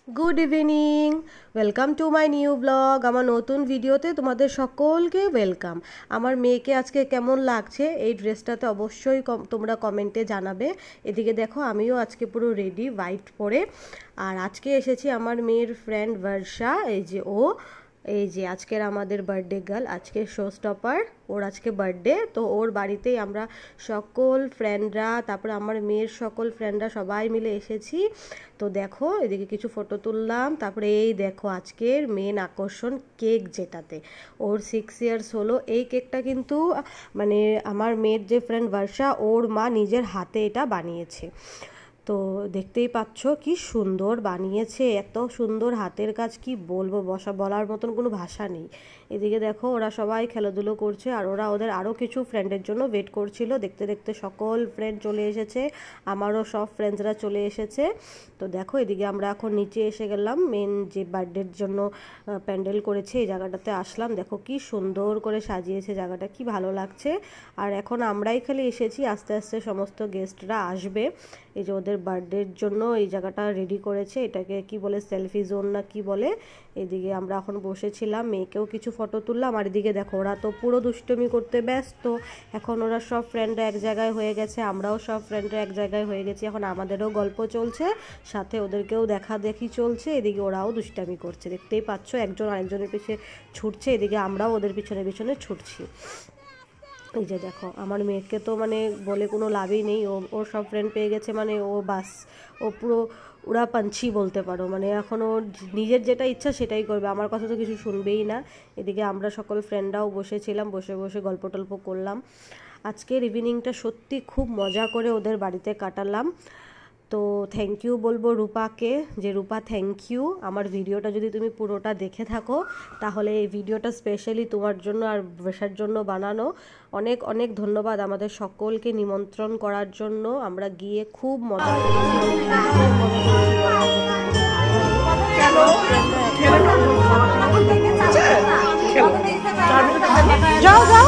Good evening, welcome to my new blog. আমার নতুন ভিডিওতে তোমাদের সকলকে ওয়েলকাম। আমার মেয়েকে আজকে কেমন লাগছে এই ড্রেসটাতে অবশ্যই তোমরা কমেন্টে জানাবে। এদিকে দেখো আমিও আজকে পুরো রেডি হোয়াইট পরে, আর আজকে এসেছি আমার মেয়ের ফ্রেন্ড বর্ষা, এই যে আজকের আমাদের বার্থডে গার্ল, আজকে শো স্টপার, ওর আজকে বার্থডে। তো ওর বাড়িতেই আমরা সকল ফ্রেন্ডরা, তারপরে আমার মেয়ের সকল ফ্রেন্ডরা সবাই মিলে এসেছি। তো দেখো এদিকে কিছু ফটো তুললাম, তারপরে এই দেখো আজকের মেন আকর্ষণ কেক, যেটাতে ওর 6 ইয়ার্স হলো। এই কেকটা কিন্তু মানে আমার মেয়ের যে ফ্রেন্ড বর্ষা, ওর মা নিজের হাতে এটা বানিয়েছে। তো দেখতেই পাচ্ছ কি সুন্দর বানিয়েছে, এত সুন্দর হাতের কাজ, কি বলবো, বলার মতন কোনো ভাষা নেই। এদিকে দেখো ওরা সবাই খেলাধুলো করছে, আর ওরা ওদের আরও কিছু ফ্রেন্ডের জন্য ওয়েট করছিল। দেখতে দেখতে সকল ফ্রেন্ড চলে এসেছে, আমারও সব ফ্রেন্ডসরা চলে এসেছে। তো দেখো এদিকে আমরা এখন নিচে এসে গেলাম, মেন যে বার্থডের জন্য প্যান্ডেল করেছে এই জায়গাটাতে আসলাম। দেখো কি সুন্দর করে সাজিয়েছে জায়গাটা, কি ভালো লাগছে। আর এখন আমরাই খালি এসেছি, আস্তে আস্তে সমস্ত গেস্টরা আসবে। এই যে ওদের বার্থডের জন্য এই জায়গাটা রেডি করেছে, এটাকে কি বলে, সেলফি জোন না কি বলে। এদিকে আমরা এখন বসেছিলাম, মেয়েকেও কিছু ফটো তুললাম। আর এদিকে দেখো ওরা তো পুরো দুষ্টুমি করতে ব্যস্ত। এখন ওরা সব ফ্রেন্ডরা এক জায়গায় হয়ে গেছে, আমরাও সব ফ্রেন্ডরা এক জায়গায় হয়ে গেছি। এখন আমাদেরও গল্প চলছে, সাথে ওদেরকেও দেখা দেখি চলছে। এদিকে ওরাও দুষ্টামি করছে, দেখতেই পাচ্ছ, একজন আরেকজনের পিছনে ছুটছে, এদিকে আমরাও ওদের পিছনে পিছনে ছুটছি। এই যে দেখো আমার মেয়েকে তো মানে বলে কোনো লাভই নেই, ওর সব ফ্রেন্ড পেয়ে গেছে, মানে ও বাস, ও পুরো উড়া পাঞ্ছি বলতে পারো। মানে এখন ও নিজের যেটা ইচ্ছা সেটাই করবে, আমার কথা তো কিছু শুনবেই না। এদিকে আমরা সকল ফ্রেন্ডরাও বসেছিলাম, বসে বসে গল্প টল্প করলাম। আজকের ইভিনিংটা সত্যি খুব মজা করে ওদের বাড়িতে কাটালাম। তো থ্যাংক ইউ বলবো রূপাকে, যে রূপা থ্যাংক ইউ। আমার ভিডিওটা যদি তুমি পুরোটা দেখে থাকো তাহলে এই ভিডিওটা স্পেশালি তোমার জন্য আর বেশার জন্য বানানো। অনেক অনেক ধন্যবাদ আমাদের সকলকে নিমন্ত্রণ করার জন্য। আমরা গিয়ে খুব মজা যাও যাও।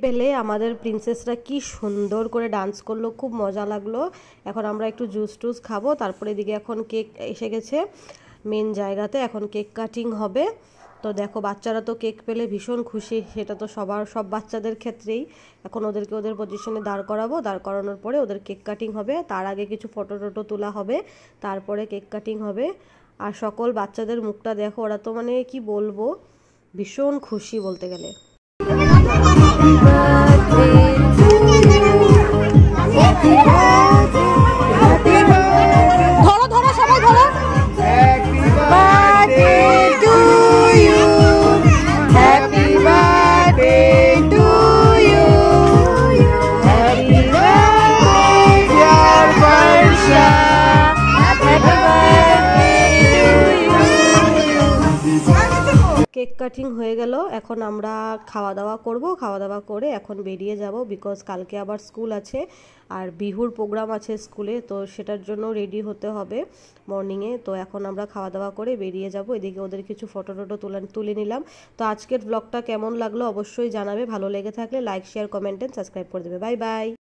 পেলে আমাদের প্রিন্সেসরা কি সুন্দর করে ডান্স করলো, খুব মজা লাগলো। এখন আমরা একটু জুস টুস খাবো, তারপরে এদিকে এখন কেক এসে গেছে মেন জায়গাতে, এখন কেক কাটিং হবে। তো দেখো বাচ্চারা তো কেক পেলে ভীষণ খুশি, সেটা তো সব বাচ্চাদের ক্ষেত্রেই। এখন ওদেরকে ওদের পজিশনে দাঁড় করাবো, দাঁড় করানোর পরে ওদের কেক কাটিং হবে, তার আগে কিছু ফটো টটো তোলা হবে, তারপরে কেক কাটিং হবে। আর সকল বাচ্চাদের মুখটা দেখো, ওরা তো মানে কি বলবো, ভীষণ খুশি বলতে গেলে। ধরো ধরো সবাই ধরো। কেক কাটিং হয়ে গেল, এখন আমরা খাওয়া দাওয়া করব। খাওয়া দাওয়া করে এখন বেরিয়ে যাব, বিকজ কালকে আবার স্কুল আছে আর বিহুর প্রোগ্রাম আছে স্কুলে, তো সেটার জন্য রেডি হতে হবে মর্নিংয়ে। তো এখন আমরা খাওয়া দাওয়া করে বেরিয়ে যাব। এদিকে ওদের কিছু ফটো টটো তুলে নিলাম। তো আজকের ব্লগটা কেমন লাগলো অবশ্যই জানাবে, ভালো লেগে থাকলে like share comment and subscribe করে দেবে। Bye by.